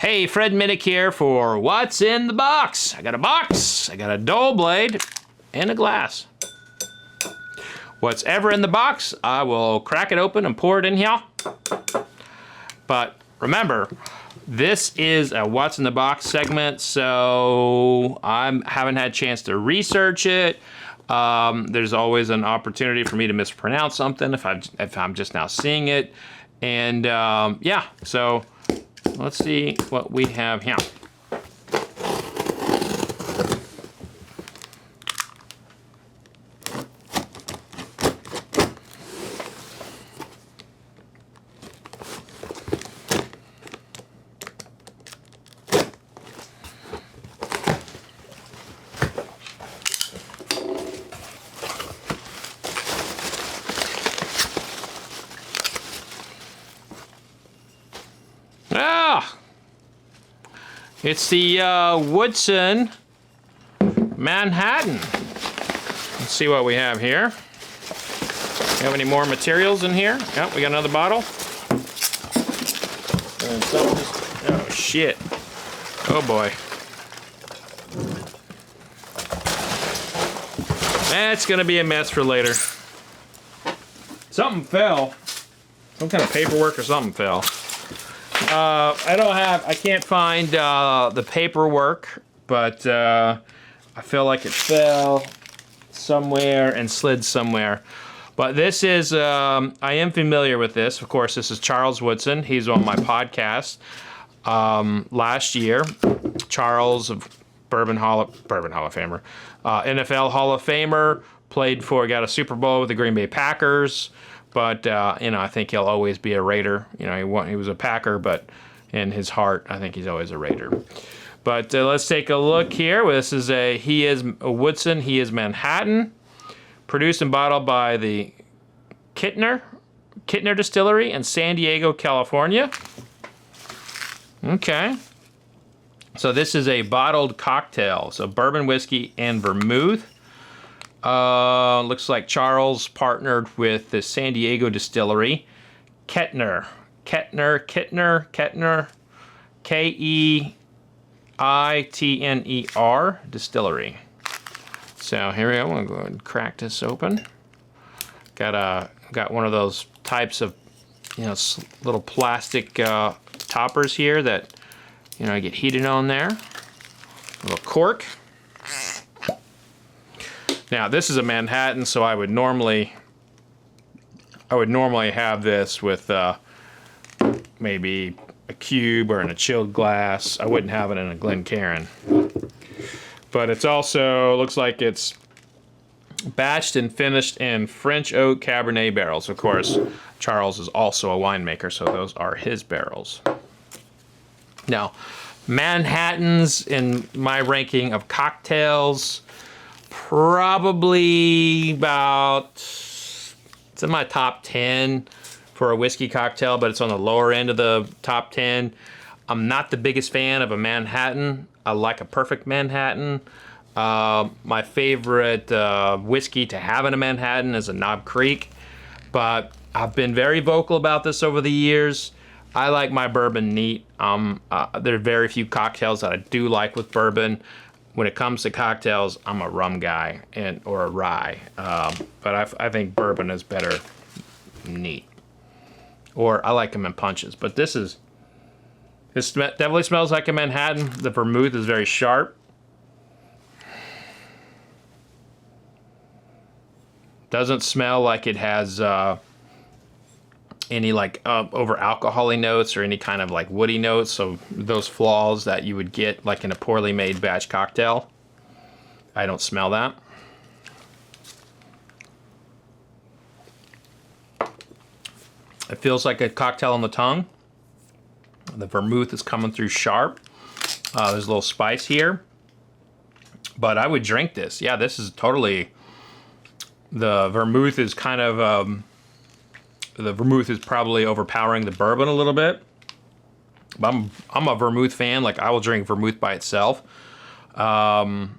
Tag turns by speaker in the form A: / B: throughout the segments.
A: Hey, Fred Minnick here for What's in the Box. I got a box, I got a dull blade, and a glass. What's ever in the box, I will crack it open and pour it in here. But remember, this is a What's in the Box segment, so I haven't had a chance to research it. There's always an opportunity for me to mispronounce something if I'm just now seeing it. And yeah, so let's see what we have here. It's the Woodson Manhattan. Let's see what we have here. We have any more materials in here? Yep, we got another bottle. And some just, oh shit. Oh boy. That's gonna be a mess for later. Something fell. Some kind of paperwork or something fell. I can't find the paperwork, but I feel like it fell somewhere and slid somewhere. But this is, I am familiar with this. Of course, this is Charles Woodson. He's on my podcast last year. Charles of Bourbon Hall of Famer, NFL Hall of Famer, got a Super Bowl with the Green Bay Packers. But, I think he'll always be a Raider. He was a Packer, but in his heart, I think he's always a Raider. But let's take a look here. This is he is a Woodson, he is Manhattan. Produced and bottled by the Kittner Distillery in San Diego, California. Okay. So this is a bottled cocktail. So bourbon, whiskey, and vermouth. Looks like Charles partnered with the San Diego distillery, Kettner, Keitner distillery. So here we go. I'm gonna go ahead and crack this open. Got one of those types of, little plastic toppers here that, get heated on there. A little cork. Now this is a Manhattan, so I would normally have this with maybe a cube or in a chilled glass. I wouldn't have it in a Glencairn. But it's also looks like it's batched and finished in French oak Cabernet barrels. Of course, Charles is also a winemaker, so those are his barrels. Now, Manhattans in my ranking of cocktails, probably about, it's in my top 10 for a whiskey cocktail, but it's on the lower end of the top 10. I'm not the biggest fan of a Manhattan. I like a perfect Manhattan. My favorite whiskey to have in a Manhattan is a Knob Creek, but I've been very vocal about this over the years. I like my bourbon neat. There are very few cocktails that I do like with bourbon. When it comes to cocktails, I'm a rum guy or a rye, but I think bourbon is better neat. Or I like them in punches. But this definitely smells like a Manhattan. The vermouth is very sharp. Doesn't smell like it has any over alcohol-y notes or any kind of woody notes, so those flaws that you would get in a poorly made batch cocktail. I don't smell that. It feels like a cocktail on the tongue. The vermouth is coming through sharp. There's a little spice here, but I would drink this. Yeah, this is totally, the vermouth is kind of the vermouth is probably overpowering the bourbon a little bit. But I'm a vermouth fan. I will drink vermouth by itself. And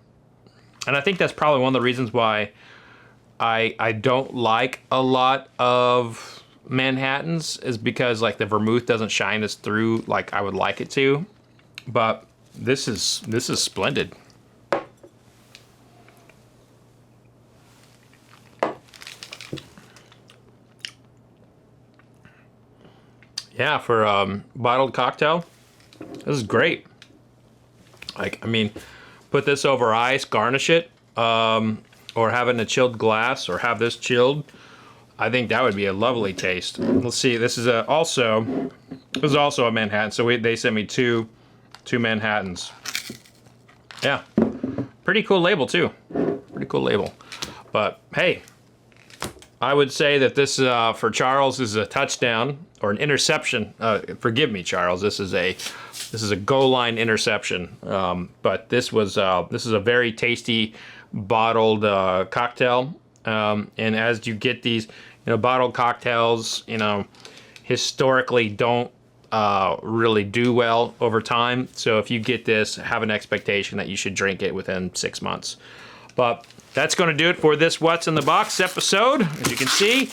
A: I think that's probably one of the reasons why I don't like a lot of Manhattans, is because the vermouth doesn't shine as through like I would like it to. but this is splendid. Yeah, for bottled cocktail, this is great. Like, I mean, put this over ice, garnish it, or have it in a chilled glass, or have this chilled. I think that would be a lovely taste. Let's see. This is also a Manhattan. So they sent me two Manhattans. Yeah, pretty cool label too. Pretty cool label. But hey, I would say that this for Charles is a touchdown or an interception. Forgive me, Charles. This is a goal line interception. But this is a very tasty bottled cocktail. And as you get these, bottled cocktails, historically don't really do well over time. So if you get this, have an expectation that you should drink it within 6 months. But that's going to do it for this What's in the Box episode. As you can see,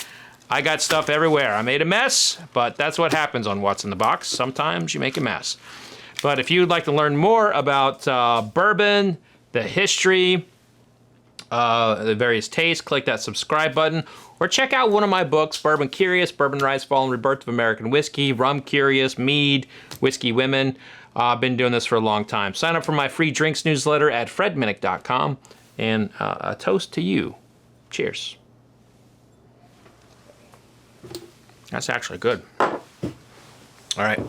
A: I got stuff everywhere. I made a mess, but that's what happens on What's in the Box. Sometimes you make a mess. But if you'd like to learn more about bourbon, the history, the various tastes, click that subscribe button, or check out one of my books, Bourbon Curious, Bourbon Rise, Fall, and Rebirth of American Whiskey, Rum Curious, Mead, Whiskey Women. I've been doing this for a long time. Sign up for my free drinks newsletter at fredminnick.com, and a toast to you. Cheers. That's actually good. All right.